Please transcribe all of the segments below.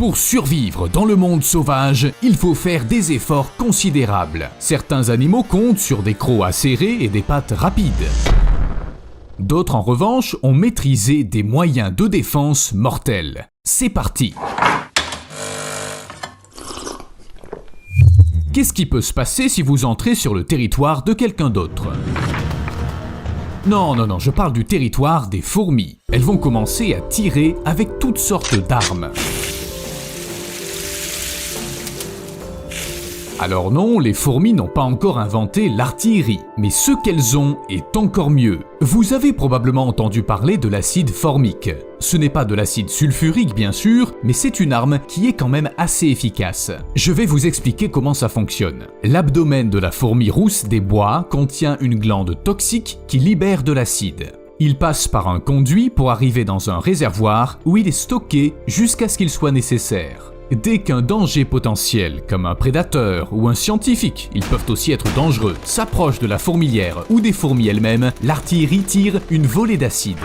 Pour survivre dans le monde sauvage, il faut faire des efforts considérables. Certains animaux comptent sur des crocs acérés et des pattes rapides. D'autres en revanche ont maîtrisé des moyens de défense mortels. C'est parti! Qu'est-ce qui peut se passer si vous entrez sur le territoire de quelqu'un d'autre? Non, je parle du territoire des fourmis. Elles vont commencer à tirer avec toutes sortes d'armes. Alors non, les fourmis n'ont pas encore inventé l'artillerie, mais ce qu'elles ont est encore mieux. Vous avez probablement entendu parler de l'acide formique. Ce n'est pas de l'acide sulfurique bien sûr, mais c'est une arme qui est quand même assez efficace. Je vais vous expliquer comment ça fonctionne. L'abdomen de la fourmi rousse des bois contient une glande toxique qui libère de l'acide. Il passe par un conduit pour arriver dans un réservoir où il est stocké jusqu'à ce qu'il soit nécessaire. Dès qu'un danger potentiel, comme un prédateur ou un scientifique, ils peuvent aussi être dangereux, s'approche de la fourmilière ou des fourmis elles-mêmes, l'artillerie tire une volée d'acide.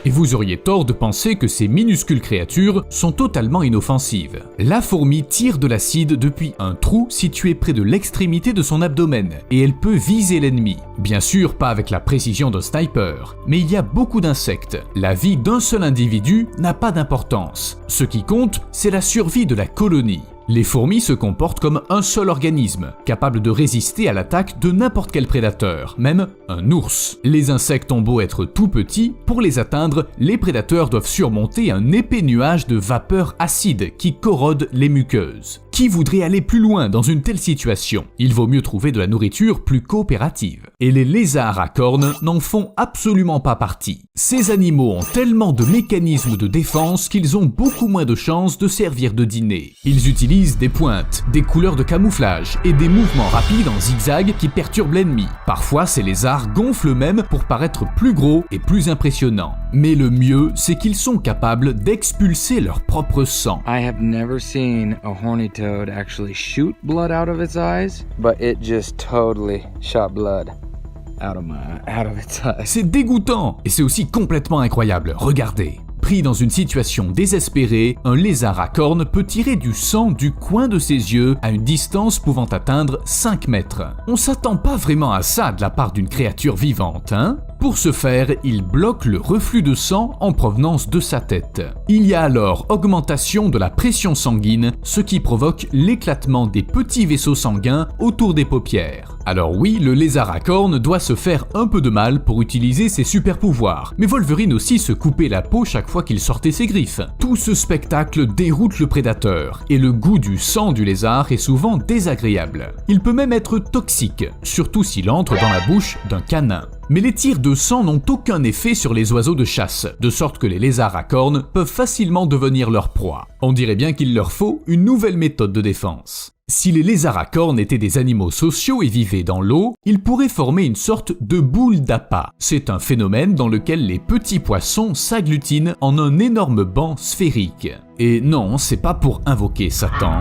Et vous auriez tort de penser que ces minuscules créatures sont totalement inoffensives. La fourmi tire de l'acide depuis un trou situé près de l'extrémité de son abdomen, et elle peut viser l'ennemi. Bien sûr, pas avec la précision d'un sniper, mais il y a beaucoup d'insectes. La vie d'un seul individu n'a pas d'importance. Ce qui compte, c'est la survie de la colonie. Les fourmis se comportent comme un seul organisme, capable de résister à l'attaque de n'importe quel prédateur, même un ours. Les insectes ont beau être tout petits, pour les atteindre, les prédateurs doivent surmonter un épais nuage de vapeur acide qui corrode les muqueuses. Qui voudrait aller plus loin dans une telle situation? Il vaut mieux trouver de la nourriture plus coopérative. Et les lézards à cornes n'en font absolument pas partie. Ces animaux ont tellement de mécanismes de défense qu'ils ont beaucoup moins de chances de servir de dîner. Ils utilisent des pointes, des couleurs de camouflage et des mouvements rapides en zigzag qui perturbent l'ennemi. Parfois, ces lézards gonflent eux-mêmes pour paraître plus gros et plus impressionnants. Mais le mieux, c'est qu'ils sont capables d'expulser leur propre sang. I have never seen a horny toad actually shoot blood out of its eyes, but it just totally shot blood out of its eyes. C'est dégoûtant et c'est aussi complètement incroyable. Regardez. Pris dans une situation désespérée, un lézard à cornes peut tirer du sang du coin de ses yeux à une distance pouvant atteindre 5 mètres. On s'attend pas vraiment à ça de la part d'une créature vivante, hein? Pour ce faire, il bloque le reflux de sang en provenance de sa tête. Il y a alors augmentation de la pression sanguine, ce qui provoque l'éclatement des petits vaisseaux sanguins autour des paupières. Alors oui, le lézard à cornes doit se faire un peu de mal pour utiliser ses super pouvoirs, mais Wolverine aussi se coupait la peau chaque fois qu'il sortait ses griffes. Tout ce spectacle déroute le prédateur, et le goût du sang du lézard est souvent désagréable. Il peut même être toxique, surtout s'il entre dans la bouche d'un canin. Mais les tirs de sang n'ont aucun effet sur les oiseaux de chasse, de sorte que les lézards à cornes peuvent facilement devenir leur proie. On dirait bien qu'il leur faut une nouvelle méthode de défense. Si les lézards à cornes étaient des animaux sociaux et vivaient dans l'eau, ils pourraient former une sorte de boule d'appât. C'est un phénomène dans lequel les petits poissons s'agglutinent en un énorme banc sphérique. Et non, c'est pas pour invoquer Satan.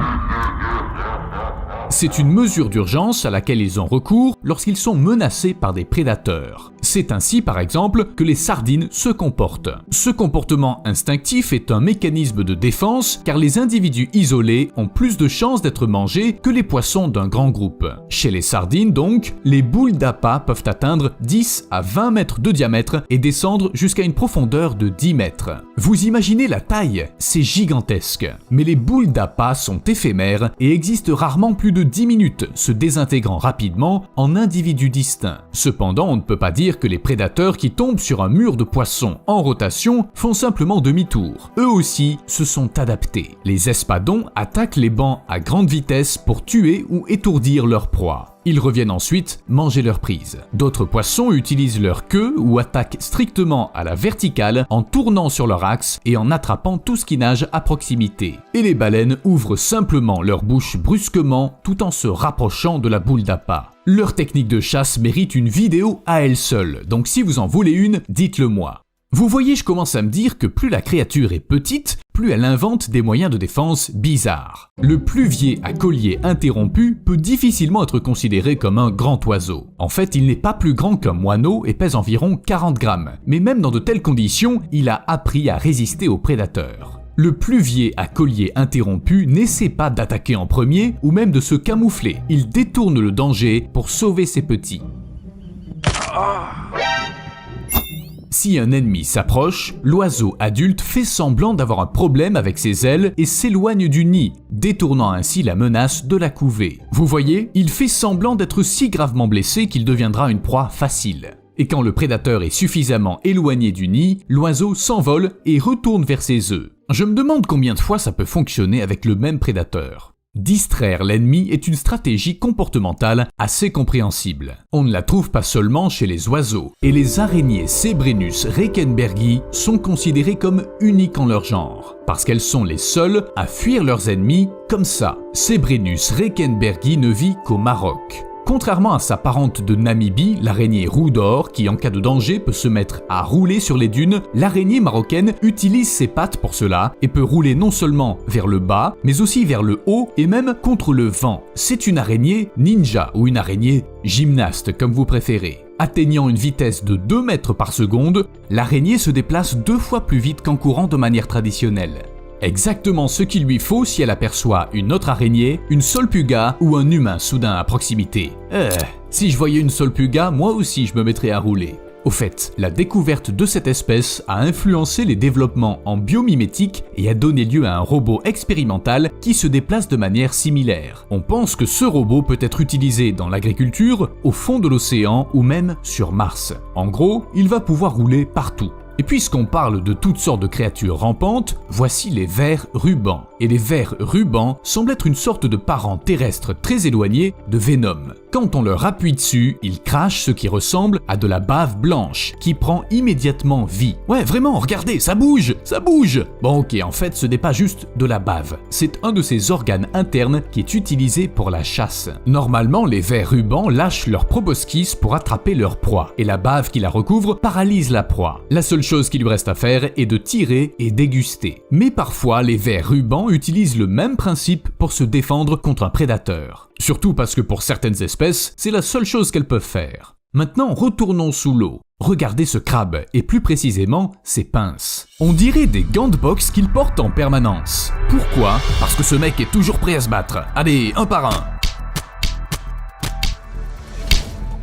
C'est une mesure d'urgence à laquelle ils ont recours lorsqu'ils sont menacés par des prédateurs. C'est ainsi, par exemple, que les sardines se comportent. Ce comportement instinctif est un mécanisme de défense car les individus isolés ont plus de chances d'être mangés que les poissons d'un grand groupe. Chez les sardines, donc, les boules d'appât peuvent atteindre 10 à 20 mètres de diamètre et descendre jusqu'à une profondeur de 10 mètres. Vous imaginez la taille? C'est gigantesque. Mais les boules d'appât sont éphémères et existent rarement plus de 10 minutes, se désintégrant rapidement en individus distincts. Cependant, on ne peut pas dire que les prédateurs qui tombent sur un mur de poissons en rotation font simplement demi-tour. Eux aussi se sont adaptés. Les espadons attaquent les bancs à grande vitesse pour tuer ou étourdir leur proie. Ils reviennent ensuite manger leur prise. D'autres poissons utilisent leur queue ou attaquent strictement à la verticale en tournant sur leur axe et en attrapant tout ce qui nage à proximité. Et les baleines ouvrent simplement leur bouche brusquement tout en se rapprochant de la boule d'appât. Leur technique de chasse mérite une vidéo à elle seule, donc si vous en voulez une, dites-le moi. Vous voyez, je commence à me dire que plus la créature est petite, plus elle invente des moyens de défense bizarres. Le pluvier à collier interrompu peut difficilement être considéré comme un grand oiseau. En fait, il n'est pas plus grand qu'un moineau et pèse environ 40 grammes. Mais même dans de telles conditions, il a appris à résister aux prédateurs. Le pluvier à collier interrompu n'essaie pas d'attaquer en premier ou même de se camoufler. Il détourne le danger pour sauver ses petits. Si un ennemi s'approche, l'oiseau adulte fait semblant d'avoir un problème avec ses ailes et s'éloigne du nid, détournant ainsi la menace de la couvée. Vous voyez, il fait semblant d'être si gravement blessé qu'il deviendra une proie facile. Et quand le prédateur est suffisamment éloigné du nid, l'oiseau s'envole et retourne vers ses œufs. Je me demande combien de fois ça peut fonctionner avec le même prédateur. Distraire l'ennemi est une stratégie comportementale assez compréhensible. On ne la trouve pas seulement chez les oiseaux, et les araignées Cebrenus reichenbergii sont considérées comme uniques en leur genre, parce qu'elles sont les seules à fuir leurs ennemis comme ça. Cebrenus reichenbergii ne vit qu'au Maroc. Contrairement à sa parente de Namibie, l'araignée roue d'or, qui en cas de danger peut se mettre à rouler sur les dunes, l'araignée marocaine utilise ses pattes pour cela et peut rouler non seulement vers le bas, mais aussi vers le haut et même contre le vent. C'est une araignée ninja ou une araignée gymnaste comme vous préférez. Atteignant une vitesse de 2 mètres par seconde, l'araignée se déplace 2 fois plus vite qu'en courant de manière traditionnelle. Exactement ce qu'il lui faut si elle aperçoit une autre araignée, une solpuga ou un humain soudain à proximité. Si je voyais une solpuga, moi aussi je me mettrais à rouler. Au fait, la découverte de cette espèce a influencé les développements en biomimétique et a donné lieu à un robot expérimental qui se déplace de manière similaire. On pense que ce robot peut être utilisé dans l'agriculture, au fond de l'océan ou même sur Mars. En gros, il va pouvoir rouler partout. Et puisqu'on parle de toutes sortes de créatures rampantes, voici les vers rubans. Et les vers rubans semblent être une sorte de parent terrestre très éloigné de Venom. Quand on leur appuie dessus, ils crachent ce qui ressemble à de la bave blanche, qui prend immédiatement vie. Ouais, vraiment, regardez, ça bouge, ça bouge. Bon ok, en fait, ce n'est pas juste de la bave. C'est un de ces organes internes qui est utilisé pour la chasse. Normalement, les vers rubans lâchent leur proboscis pour attraper leur proie, et la bave qui la recouvre paralyse la proie. La seule chose qu'il lui reste à faire est de tirer et déguster. Mais parfois, les vers rubans utilisent le même principe pour se défendre contre un prédateur. Surtout parce que pour certaines espèces, c'est la seule chose qu'elles peuvent faire. Maintenant, retournons sous l'eau. Regardez ce crabe, et plus précisément, ses pinces. On dirait des gants de boxe qu'il porte en permanence. Pourquoi ? Parce que ce mec est toujours prêt à se battre. Allez, un par un.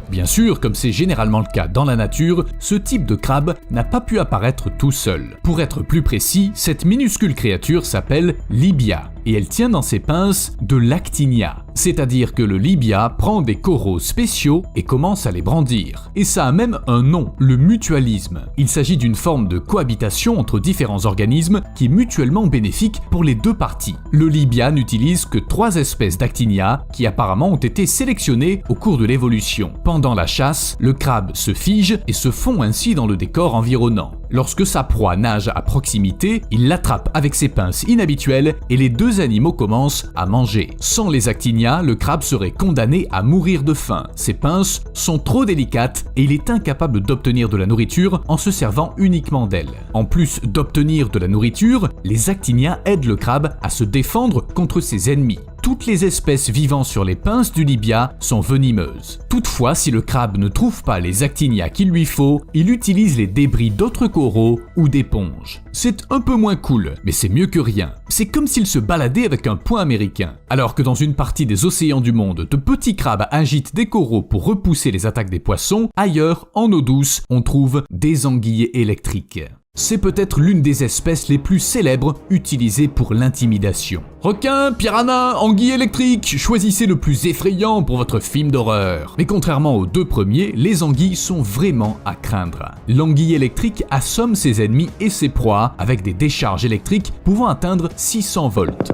Bien sûr, comme c'est généralement le cas dans la nature, ce type de crabe n'a pas pu apparaître tout seul. Pour être plus précis, cette minuscule créature s'appelle Libia, et elle tient dans ses pinces de l'actinia. C'est-à-dire que le Libia prend des coraux spéciaux et commence à les brandir. Et ça a même un nom, le mutualisme. Il s'agit d'une forme de cohabitation entre différents organismes qui est mutuellement bénéfique pour les deux parties. Le Libia n'utilise que 3 espèces d'actinia qui apparemment ont été sélectionnées au cours de l'évolution. Pendant la chasse, le crabe se fige et se fond ainsi dans le décor environnant. Lorsque sa proie nage à proximité, il l'attrape avec ses pinces inhabituelles et les deux animaux commencent à manger. Sans les actinia, le crabe serait condamné à mourir de faim. Ses pinces sont trop délicates et il est incapable d'obtenir de la nourriture en se servant uniquement d'elles. En plus d'obtenir de la nourriture, les actinia aident le crabe à se défendre contre ses ennemis. Toutes les espèces vivant sur les pinces du Libia sont venimeuses. Toutefois, si le crabe ne trouve pas les actinia qu'il lui faut, il utilise les débris d'autres coraux ou d'éponges. C'est un peu moins cool, mais c'est mieux que rien. C'est comme s'il se baladait avec un poing américain. Alors que dans une partie des océans du monde, de petits crabes agitent des coraux pour repousser les attaques des poissons, ailleurs, en eau douce, on trouve des anguilles électriques. C'est peut-être l'une des espèces les plus célèbres utilisées pour l'intimidation. Requin, piranha, anguille électrique, choisissez le plus effrayant pour votre film d'horreur. Mais contrairement aux 2 premiers, les anguilles sont vraiment à craindre. L'anguille électrique assomme ses ennemis et ses proies avec des décharges électriques pouvant atteindre 600 volts.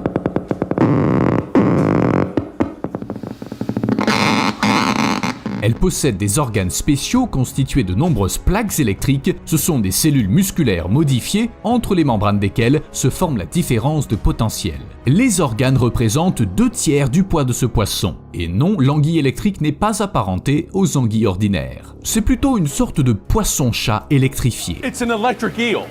Elle possède des organes spéciaux constitués de nombreuses plaques électriques. Ce sont des cellules musculaires modifiées entre les membranes desquelles se forme la différence de potentiel. Les organes représentent 2/3 du poids de ce poisson. Et non, l'anguille électrique n'est pas apparentée aux anguilles ordinaires. C'est plutôt une sorte de poisson-chat électrifié. It's an electric eel.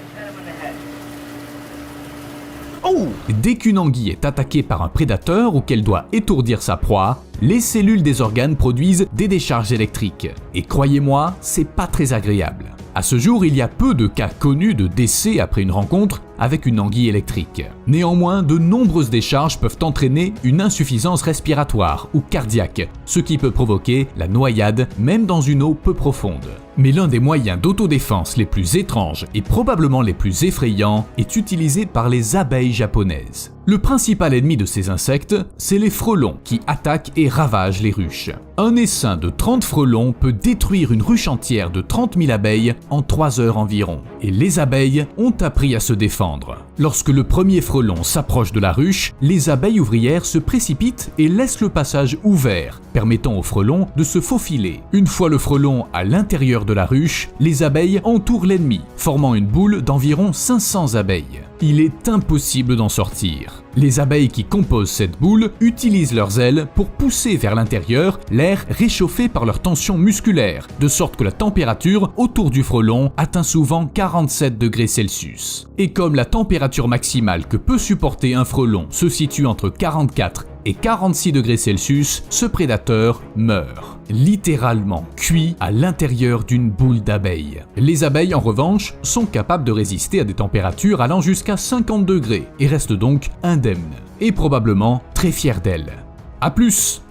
Oh! Dès qu'une anguille est attaquée par un prédateur ou qu'elle doit étourdir sa proie, les cellules des organes produisent des décharges électriques. Et croyez-moi, c'est pas très agréable. À ce jour, il y a peu de cas connus de décès après une rencontre avec une anguille électrique. Néanmoins, de nombreuses décharges peuvent entraîner une insuffisance respiratoire ou cardiaque, ce qui peut provoquer la noyade même dans une eau peu profonde. Mais l'un des moyens d'autodéfense les plus étranges et probablement les plus effrayants est utilisé par les abeilles japonaises. Le principal ennemi de ces insectes, c'est les frelons qui attaquent et ravagent les ruches. Un essaim de 30 frelons peut détruire une ruche entière de 30 000 abeilles en 3 heures environ. Et les abeilles ont appris à se défendre. Lorsque le premier frelon s'approche de la ruche, les abeilles ouvrières se précipitent et laissent le passage ouvert, permettant au frelon de se faufiler. Une fois le frelon à l'intérieur de la ruche, les abeilles entourent l'ennemi, formant une boule d'environ 500 abeilles. Il est impossible d'en sortir. Les abeilles qui composent cette boule utilisent leurs ailes pour pousser vers l'intérieur l'air réchauffé par leur tension musculaire, de sorte que la température autour du frelon atteint souvent 47 degrés Celsius. Et comme la température maximale que peut supporter un frelon se situe entre 44 et 46 degrés Celsius, ce prédateur meurt, littéralement cuit à l'intérieur d'une boule d'abeilles. Les abeilles, en revanche, sont capables de résister à des températures allant jusqu'à 50 degrés et restent donc indemnes, et probablement très fières d'elles. A plus!